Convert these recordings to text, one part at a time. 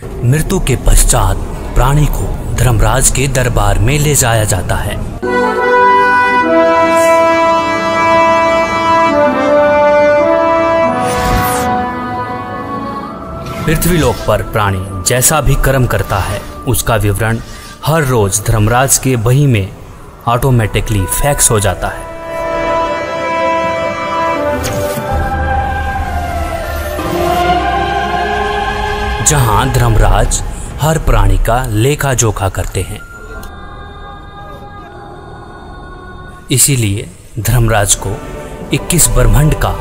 मृत्यु के पश्चात प्राणी को धर्मराज के दरबार में ले जाया जाता है। पृथ्वीलोक पर प्राणी जैसा भी कर्म करता है उसका विवरण हर रोज धर्मराज के बही में ऑटोमेटिकली फैक्स हो जाता है। जहां धर्मराज हर प्राणी का लेखा जोखा करते हैं। इसीलिए धर्मराज को 21 ब्रह्मांड का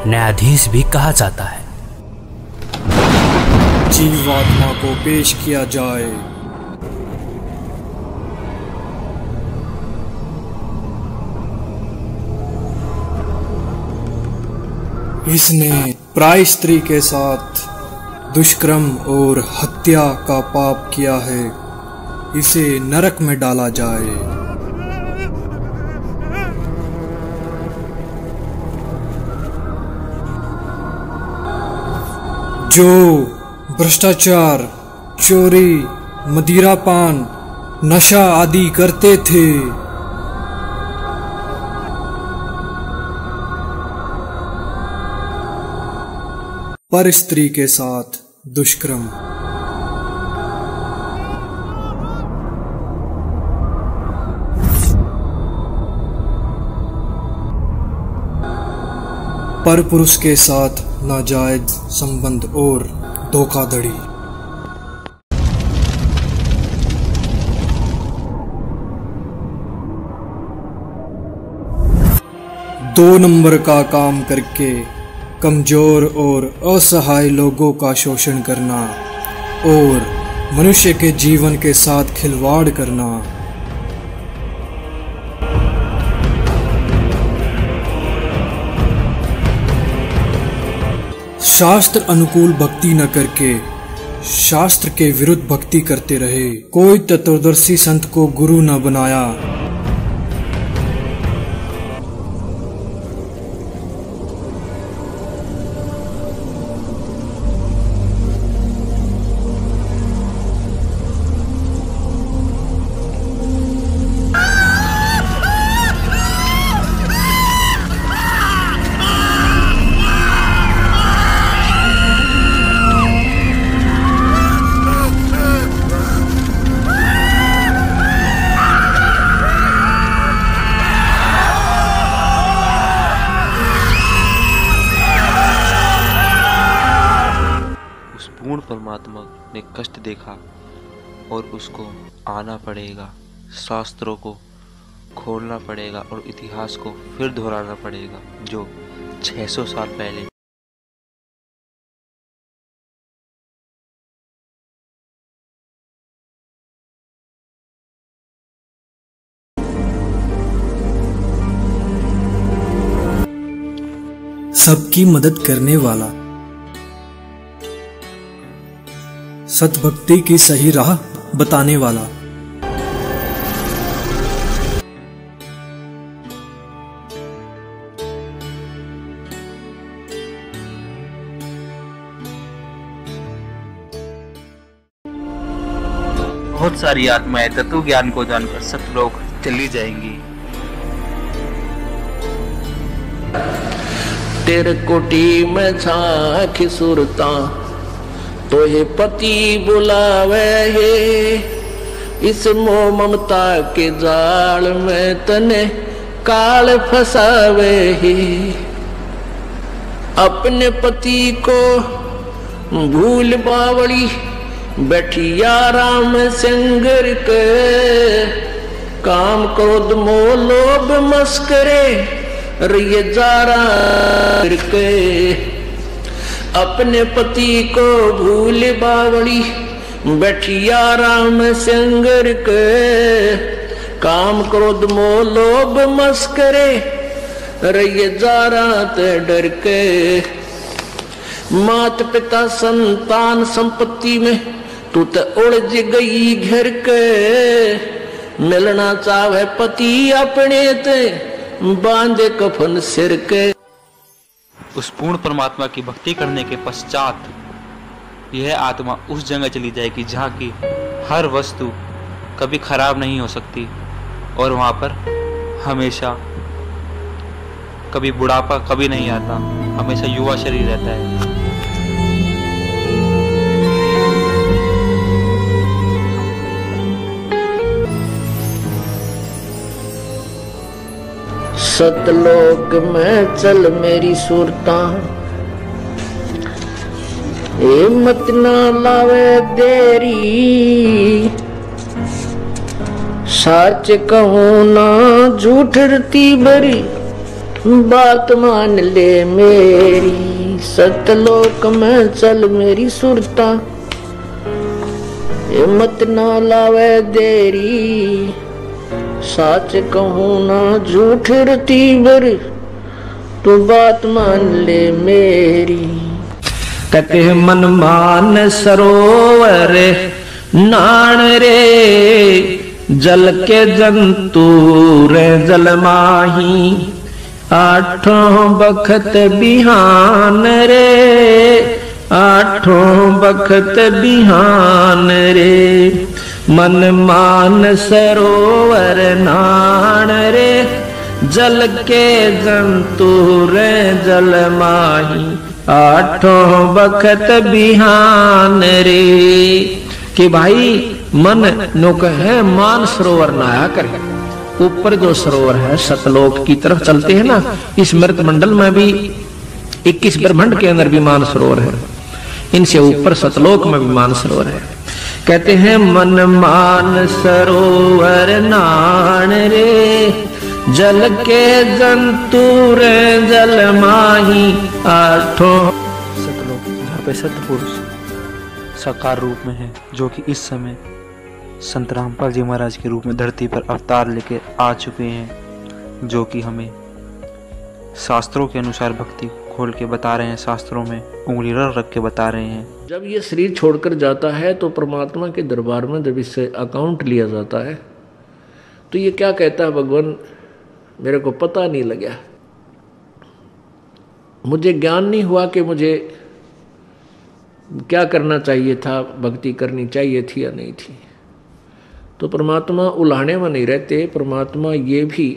न्यायाधीश भी कहा जाता है। जीवात्मा को पेश किया जाए। इसने प्राय स्त्री के साथ दुष्कर्म और हत्या का पाप किया है, इसे नरक में डाला जाए। जो भ्रष्टाचार, चोरी, मदिरापान, नशा आदि करते थे, पर स्त्री के साथ दुष्कर्म, पर पुरुष के साथ नाजायज संबंध और धोखाधड़ी। दो नंबर का काम करके कमजोर और असहाय लोगों का शोषण करना और मनुष्य के जीवन के साथ खिलवाड़ करना। शास्त्र अनुकूल भक्ति न करके शास्त्र के विरुद्ध भक्ति करते रहे। कोई तत्वदर्शी संत को गुरु न बनाया। परमात्मा ने कष्ट देखा और उसको आना पड़ेगा, शास्त्रों को खोलना पड़ेगा और इतिहास को फिर दोहराना पड़ेगा जो 600 साल पहले सबकी मदद करने वाला, सतभक्ति की सही राह बताने वाला, बहुत सारी आत्माएं तत्व ज्ञान को जानकर सतलोक चली जाएंगी। तेरे कोटी में झांकी सुरता तो हे पति बुलावे है, इस मोह ममता के जाल में तने काल फसावे है। अपने पति को भूल बावड़ी बैठी आराम संगर के, काम क्रोध मोह लोभ मस्करे रिये जारा के। अपने पति को भूल बावड़ी बैठी आराम संगर के, काम क्रोध मोह लोभ मस्करे रिये जारा ते डर के। मात पिता संतान संपत्ति में तू तो उलझ गई घर के, मिलना चाहे पति अपने ते बांधे कफन सिर के। उस पूर्ण परमात्मा की भक्ति करने के पश्चात यह आत्मा उस जगह चली जाएगी जहाँ की हर वस्तु कभी खराब नहीं हो सकती और वहाँ पर हमेशा कभी बुढ़ापा कभी नहीं आता, हमेशा युवा शरीर रहता है। सतलोक में चल मेरी सूरता, हिम्मत ना लावे देरी, सच कहूं ना झूठ रती बरी, बात मान ले मेरी। सतलोक में चल मेरी सुरता, हिम्मत ना लावे देरी, सच कहूं ना झूठ रती बरी, तू बात मान ले मेरी। कहते मन मान सरोवर नाण रे, जल के जंतु रे जल माही, आठों बखत बिहान रे, आठों बखत बिहान रे। मन मान सरोवर नाण रे, जल के जंतु रे जल माही, आठों बखत बिहान रे। कि भाई मन नुक है मान सरोवर नहाया करे। ऊपर जो सरोवर है सतलोक की तरफ चलते हैं ना, इस मृत मंडल में भी 21 ब्रह्मांड के अंदर भी मान सरोवर है, इनसे ऊपर सतलोक में भी मान सरोवर है। कहते हैं मन मान सरोवर नाण रे, जल के जंतु रे जल माही, आठों सतलोक जहाँ पे सत्य पुरुष साकार रूप में है, जो कि इस समय संत रामपाल जी महाराज के रूप में धरती पर अवतार लेके आ चुके हैं, जो कि हमें शास्त्रों के अनुसार भक्ति खोल के बता रहे हैं, शास्त्रों में उंगली रख के बता रहे हैं। जब ये शरीर छोड़कर जाता है तो परमात्मा के दरबार में जब इससे अकाउंट लिया जाता है तो ये क्या कहता है, भगवान मेरे को पता नहीं लगा, मुझे ज्ञान नहीं हुआ कि मुझे क्या करना चाहिए था, भक्ति करनी चाहिए थी या नहीं थी। तो परमात्मा उलाहने में नहीं रहते, परमात्मा ये भी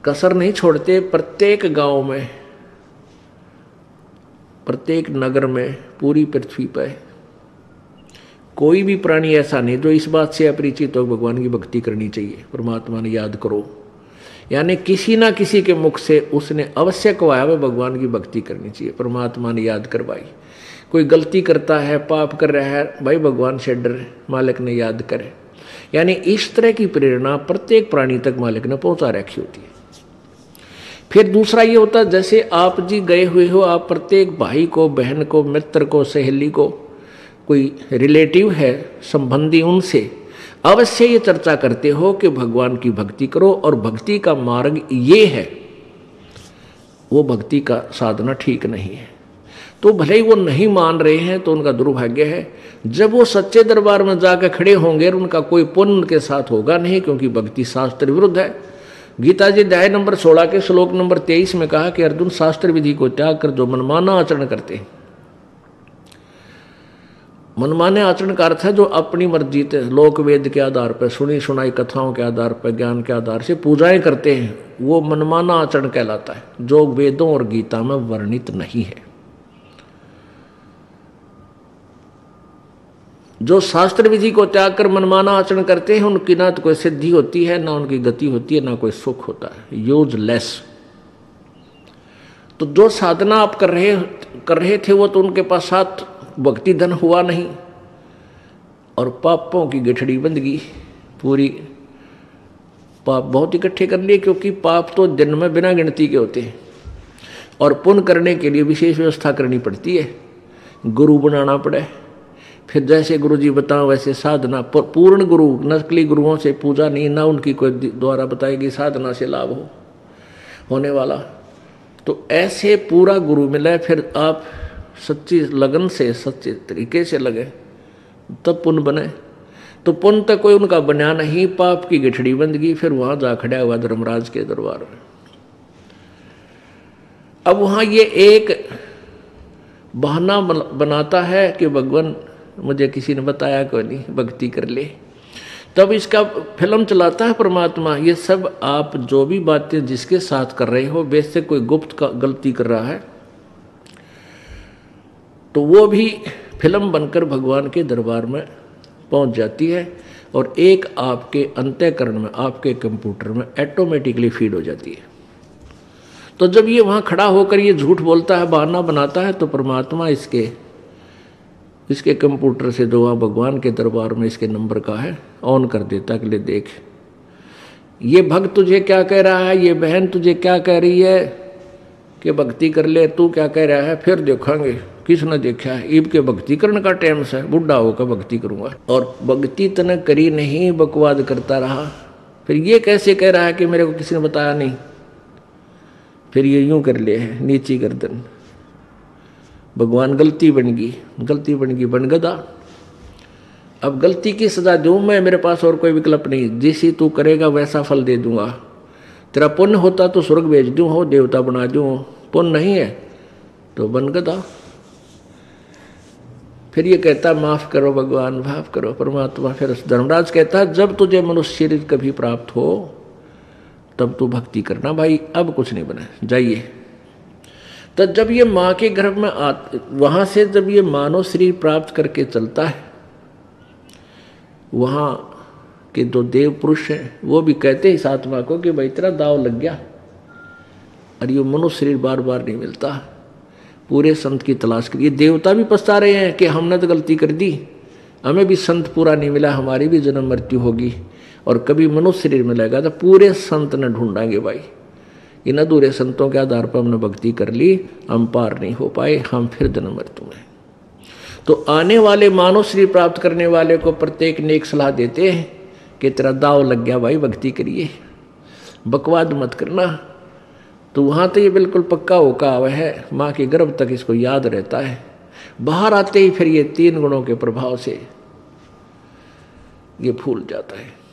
कसर नहीं छोड़ते। प्रत्येक गांव में, प्रत्येक नगर में, पूरी पृथ्वी पर कोई भी प्राणी ऐसा नहीं जो इस बात से अपरिचित हो भगवान की भक्ति करनी चाहिए, परमात्मा ने याद करो। यानी किसी ना किसी के मुख से उसने अवश्य कहवाया वह भगवान की भक्ति करनी चाहिए, परमात्मा ने याद करवाई। कोई गलती करता है, पाप कर रहा है, भाई भगवान से डर, मालिक ने याद करे। यानी इस तरह की प्रेरणा प्रत्येक प्राणी तक मालिक ने पहुंचा रखी होती है। फिर दूसरा ये होता है, जैसे आप जी गए हुए हो, आप प्रत्येक भाई को, बहन को, मित्र को, सहेली को, कोई रिलेटिव है, संबंधी, उनसे अवश्य ये चर्चा करते हो कि भगवान की भक्ति करो और भक्ति का मार्ग ये है, वो भक्ति का साधना ठीक नहीं है। तो भले ही वो नहीं मान रहे हैं तो उनका दुर्भाग्य है। जब वो सच्चे दरबार में जाकर खड़े होंगे उनका कोई पुण्य उनके साथ होगा नहीं, क्योंकि भक्ति शास्त्र विरुद्ध है। गीता जी अध्याय नंबर 16 के श्लोक नंबर 23 में कहा कि अर्जुन, शास्त्र विधि को त्याग कर जो मनमाना आचरण करते हैं, मनमाने आचरण का अर्थ है जो अपनी मर्जी से लोक वेद के आधार पर, सुनी सुनाई कथाओं के आधार पर, ज्ञान के आधार से पूजाएं करते हैं, वो मनमाना आचरण कहलाता है, जो वेदों और गीता में वर्णित नहीं है। जो शास्त्र विधि को त्याग कर मनमाना आचरण करते हैं उनकी ना तो कोई सिद्धि होती है, ना उनकी गति होती है, ना कोई सुख होता है, यूजलेस। तो जो साधना आप कर रहे थे वो तो उनके पास साथ भक्ति धन हुआ नहीं और पापों की गठड़ी बंध गई पूरी। पाप बहुत इकट्ठे कर लिए, क्योंकि पाप तो दिन में बिना गिनती के होते हैं और पुण्य करने के लिए विशेष व्यवस्था करनी पड़ती है, गुरु बनाना पड़े। फिर जैसे गुरु जी बताओ वैसे साधना, पूर्ण गुरु, नकली गुरुओं से पूजा नहीं, ना उनकी कोई द्वारा बताएगी साधना से लाभ होने वाला। तो ऐसे पूरा गुरु मिले, फिर आप सच्ची लगन से, सच्चे तरीके से लगे, तब पुण्य बने। तो पुण्य तक कोई उनका बना नहीं, पाप की गठड़ी बंद गई। फिर वहां जा खड़ा हुआ धर्मराज के दरबार में। अब वहां ये एक बहाना बनाता है कि भगवान मुझे किसी ने बताया कोई नहीं, भक्ति कर ले, तब इसका फिल्म चलाता है परमात्मा। ये सब आप जो भी बातें जिसके साथ कर रहे हो, वैसे कोई गुप्त का गलती कर रहा है तो वो भी फिल्म बनकर भगवान के दरबार में पहुंच जाती है और एक आपके अंतःकरण में, आपके कंप्यूटर में ऑटोमेटिकली फीड हो जाती है। तो जब ये वहाँ खड़ा होकर ये झूठ बोलता है, बहाना बनाता है, तो परमात्मा इसके कंप्यूटर से जो वहाँ भगवान के दरबार में इसके नंबर का है ऑन कर देता कि ले देख, ये भक्त तुझे क्या कह रहा है, ये बहन तुझे क्या कह रही है कि भक्ति कर ले, तू क्या कह रहा है, फिर देखेंगे किसने देखा है। ईब के भक्ति करने का टाइम से बुढ़ा होकर भक्ति करूंगा, और भक्ति तने करी नहीं, बकवाद करता रहा। फिर ये कैसे कह रहा है कि मेरे को किसी ने बताया नहीं, फिर ये यूं कर ले है नीची गर्दन। भगवान गलती बन गई बन गदा। अब गलती की सजा दूं मैं, मेरे पास और कोई विकल्प नहीं, जैसी तू करेगा वैसा फल दे दूंगा। तेरा पुण्य होता तो स्वर्ग भेज दूं, हो देवता बना दूं, पुण्य नहीं है तो बन गदा। फिर ये कहता माफ करो भगवान, माफ करो परमात्मा। फिर धर्मराज कहता है जब तुझे मनुष्य शरीर कभी प्राप्त हो तब तू भक्ति करना भाई, अब कुछ नहीं बना, जाइए। तो जब ये माँ के गर्भ में वहां से जब ये मानव शरीर प्राप्त करके चलता है, वहां के जो देव पुरुष हैं वो भी कहते हैं इस आत्मा को कि भाई तेरा दाव लग गया, और ये मनुष्य शरीर बार बार नहीं मिलता, पूरे संत की तलाश करिए। देवता भी पछता रहे हैं कि हमने तो गलती कर दी, हमें भी संत पूरा नहीं मिला, हमारी भी जन्म मृत्यु होगी, और कभी मनुष्य शरीर मिलेगा तो पूरे संत ने ढूंढाएंगे भाई। इन अधूरे संतों के आधार पर हमने भक्ति कर ली, हम पार नहीं हो पाए, हम फिर जन्म मृत्यु में। तो आने वाले मानव शरीर प्राप्त करने वाले को प्रत्येक ने एक सलाह देते हैं कि तेरा दाव लग गया भाई, भक्ति करिए, बकवाद मत करना। तो वहाँ तो ये बिल्कुल पक्का होका हुआ है, माँ के गर्भ तक इसको याद रहता है। बाहर आते ही फिर ये 3 गुणों के प्रभाव से ये फूल जाता है।